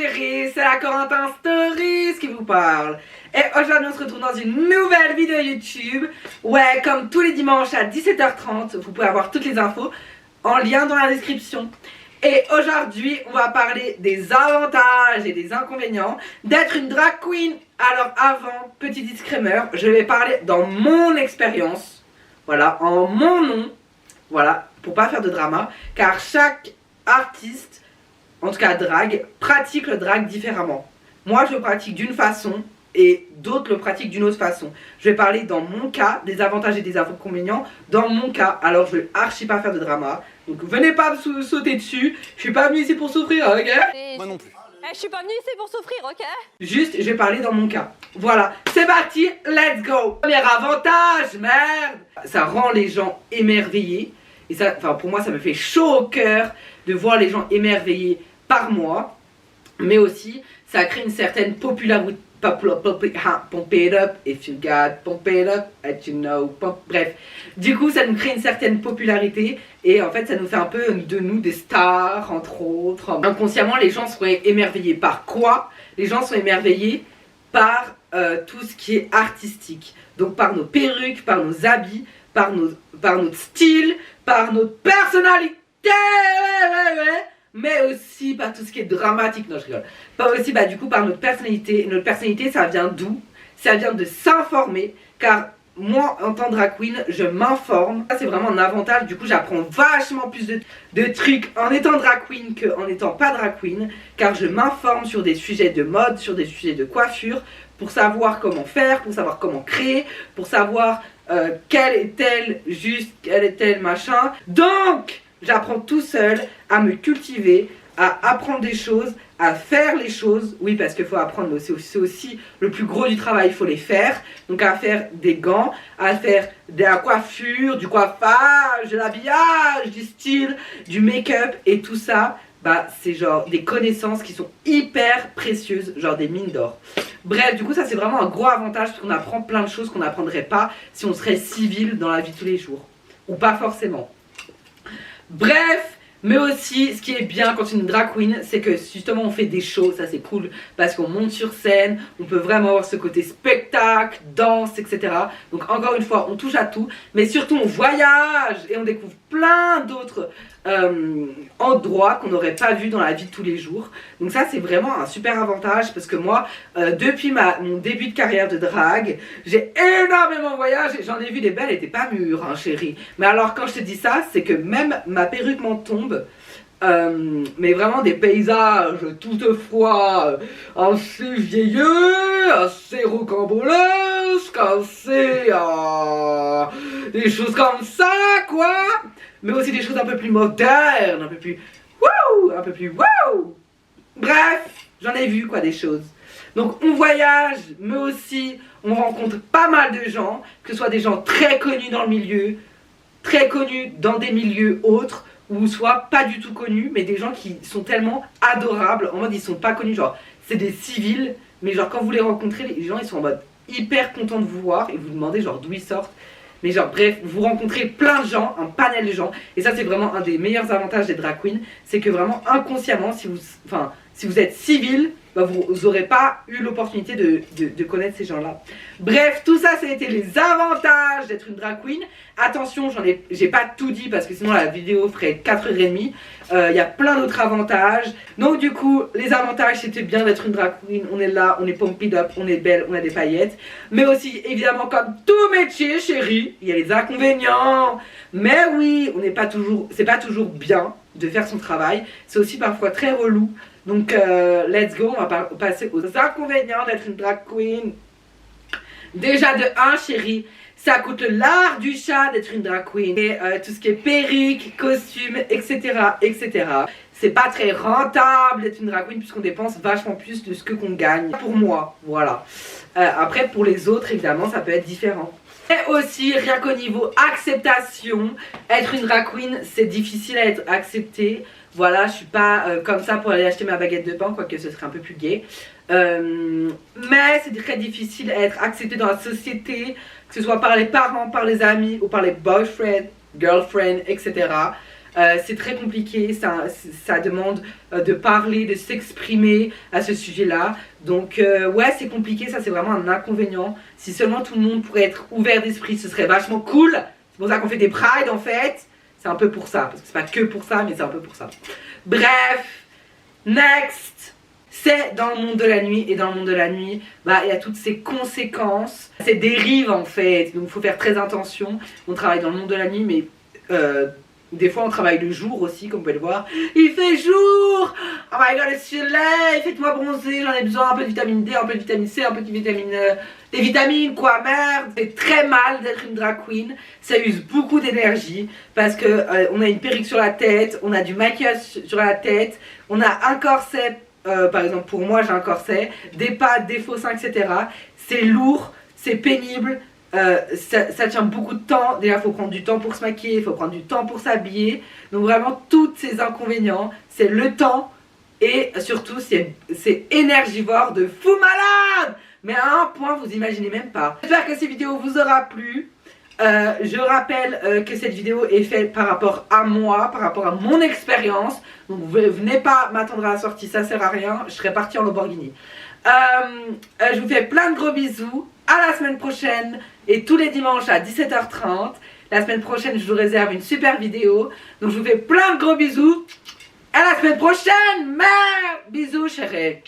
chérie, c'est la Corentin Stories qui vous parle. Et aujourd'hui on se retrouve dans une nouvelle vidéo YouTube. Ouais, comme tous les dimanches à 17h30, vous pouvez avoir toutes les infos en lien dans la description. Et aujourd'hui on va parler des avantages et des inconvénients d'être une drag queen. Alors avant, petit disclaimer, je vais parler dans mon expérience, voilà, en mon nom, voilà, pour pas faire de drama, car chaque artiste, en tout cas drag, pratique le drag différemment. Moi je le pratique d'une façon et d'autres le pratiquent d'une autre façon. Je vais parler dans mon cas des avantages et des inconvénients dans mon cas. Alors je vais archi pas faire de drama, donc venez pas me sauter dessus. Je suis pas venue ici pour souffrir, ok? Moi non plus. Je suis pas venue ici pour souffrir, ok? Juste, je vais parler dans mon cas. Voilà, c'est parti, let's go. Premier avantage, merde, ça rend les gens émerveillés. Et ça, enfin pour moi ça me fait chaud au cœur de voir les gens émerveillés par moi. Mais aussi, ça crée une certaine popularité. Pump it up, if you got pump it up, and you know, pump. Bref, du coup ça nous crée une certaine popularité. Et en fait ça nous fait un peu de nous des stars, entre autres. Inconsciemment les gens sont émerveillés par quoi? Les gens sont émerveillés par tout ce qui est artistique. Donc par nos perruques, par nos habits, par notre style, par notre personnalité, mais aussi par tout ce qui est dramatique. Non, je rigole. Pas aussi, du coup, par notre personnalité. Notre personnalité, ça vient d'où? Ça vient de s'informer, car moi, en tant que drag queen, je m'informe. Ça, c'est vraiment un avantage. Du coup, j'apprends vachement plus de trucs en étant drag queen qu'en étant pas drag queen, car je m'informe sur des sujets de mode, sur des sujets de coiffure, pour savoir comment faire, pour savoir comment créer, pour savoir quel est tel machin. Donc j'apprends tout seul à me cultiver, à apprendre des choses, à faire les choses. Oui, parce qu'il faut apprendre, c'est aussi le plus gros du travail, il faut les faire. Donc à faire des gants, à faire de la coiffure, du coiffage, de l'habillage, du style, du make-up et tout ça. C'est genre des connaissances qui sont hyper précieuses, genre des mines d'or. Bref, du coup ça c'est vraiment un gros avantage parce qu'on apprend plein de choses qu'on n'apprendrait pas si on serait civil dans la vie de tous les jours. Ou pas forcément. Bref, mais aussi ce qui est bien quand une drag queen, c'est que justement on fait des shows, ça c'est cool parce qu'on monte sur scène, on peut vraiment avoir ce côté spectacle, danse, etc. Donc encore une fois, on touche à tout, mais surtout on voyage et on découvre plein d'autres endroits qu'on n'aurait pas vu dans la vie de tous les jours. Donc ça c'est vraiment un super avantage parce que moi, depuis mon début de carrière de drague, j'ai énormément voyagé. J'en ai vu des belles, elles n'étaient pas mûres, hein, chérie. Mais alors quand je te dis ça, c'est que même ma perruque m'en tombe. Mais vraiment des paysages toutefois assez vieilleux, assez rocambolesques, assez des choses comme ça quoi. Mais aussi des choses un peu plus modernes, un peu plus wouh. Bref, j'en ai vu quoi des choses. Donc on voyage, mais aussi on rencontre pas mal de gens, que ce soit des gens très connus dans le milieu, très connus dans des milieux autres, ou soit pas du tout connus, mais des gens qui sont tellement adorables, en mode ils sont pas connus, genre c'est des civils, mais genre quand vous les rencontrez, les gens ils sont en mode hyper contents de vous voir et vous demandez genre d'où ils sortent. Mais genre bref, vous rencontrez plein de gens, un panel de gens, et ça c'est vraiment un des meilleurs avantages des drag queens, c'est que vraiment inconsciemment, si vous êtes civil, vous n'aurez pas eu l'opportunité de connaître ces gens-là. Bref, tout ça, ça a été les avantages d'être une drag queen. Attention, j'ai pas tout dit parce que sinon la vidéo ferait 4h30. Il y a plein d'autres avantages. Donc du coup, les avantages, c'était bien d'être une drag queen. On est là, on est pumped up, on est belle, on a des paillettes. Mais aussi, évidemment, comme tout métier, chérie, il y a les inconvénients. Mais oui, c'est pas toujours bien de faire son travail. C'est aussi parfois très relou. Donc, let's go, on va passer aux inconvénients d'être une drag queen. Déjà de 1, chérie, ça coûte le lard du chat d'être une drag queen. Et tout ce qui est perruque, costume, etc. C'est pas très rentable d'être une drag queen puisqu'on dépense vachement plus de ce qu'on gagne. Pour moi, voilà. Après, pour les autres, évidemment, ça peut être différent. Et aussi, rien qu'au niveau acceptation, être une drag queen, c'est difficile à être accepté. Voilà, je suis pas comme ça pour aller acheter ma baguette de pain, quoique ce serait un peu plus gay. Mais c'est très difficile à être accepté dans la société, que ce soit par les parents, par les amis ou par les boyfriends, girlfriends, etc. C'est très compliqué, ça demande de parler, de s'exprimer à ce sujet-là. Donc ouais, c'est compliqué, ça c'est vraiment un inconvénient. Si seulement tout le monde pourrait être ouvert d'esprit, ce serait vachement cool. C'est pour ça qu'on fait des prides en fait. C'est un peu pour ça, parce que c'est pas que pour ça, mais c'est un peu pour ça. Bref, next, c'est dans le monde de la nuit. Et dans le monde de la nuit, bah, il y a toutes ces conséquences, ces dérives en fait. Donc il faut faire très attention. On travaille dans le monde de la nuit, mais des fois on travaille le jour aussi, comme vous pouvez le voir. Il fait jour. Oh my god, le soleil, faites-moi bronzer, j'en ai besoin. Un peu de vitamine D, un peu de vitamine C, un peu de vitamine... des vitamines quoi, merde. C'est très mal d'être une drag queen. Ça use beaucoup d'énergie parce que on a une perruque sur la tête, on a du maquillage sur la tête, on a un corset, par exemple pour moi j'ai un corset, des pattes, des faux seins, etc. C'est lourd, c'est pénible. Ça tient beaucoup de temps. Déjà il faut prendre du temps pour se maquiller, il faut prendre du temps pour s'habiller. Donc vraiment tous ces inconvénients, c'est le temps et surtout c'est énergivore de fou malade. Mais à un point vous imaginez même pas. J'espère que cette vidéo vous aura plu. Je rappelle que cette vidéo est faite par rapport à moi, par rapport à mon expérience. Donc venez pas m'attendre à la sortie, ça sert à rien. Je serai partie en Lamborghini. Je vous fais plein de gros bisous. À la semaine prochaine et tous les dimanches à 17h30. La semaine prochaine je vous réserve une super vidéo. Donc je vous fais plein de gros bisous. À la semaine prochaine. Bisous chérie.